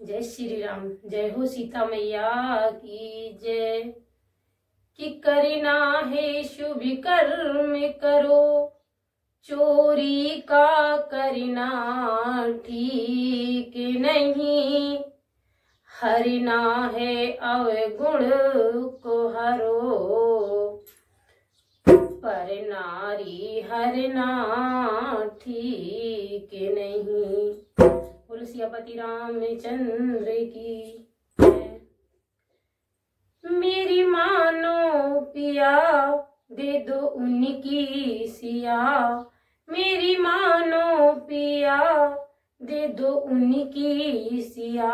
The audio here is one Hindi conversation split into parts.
जय श्री राम। जय हो सीता मैया की जय। कि करना है शुभ कर्म करो, चोरी का करना ठीक नहीं। हरना है अवगुण को हरो, पर नारी हरना ठीक नहीं। बोलो सियापति रामचंद्र की जय। मेरी मानो पिया दे दो उनकी सिया, मेरी मानो पिया दे दो उनकी सिया।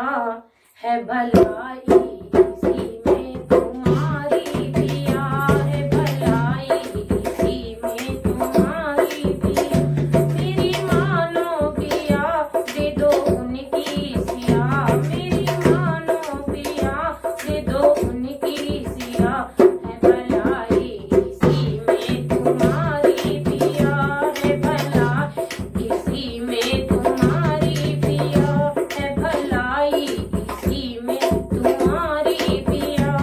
है भलाई इसी में तुम्हारी पिया, है भलाई इसी में तुम्हारी पिया। मेरी मानो पिया दे दो उनकी सिया, मेरी मानो पिया दे दो उनकी सिया। है भलाई इसी में तुम्हारी पिया, है भलाई इसी में तुम्हारी पिया, है भलाई इसी में तुम्हारी पिया।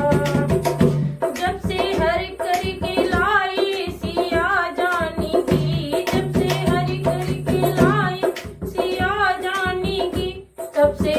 जब से हर करके लाई सिया जानी की, जब से हर करके लाई सिया जानी की, तब से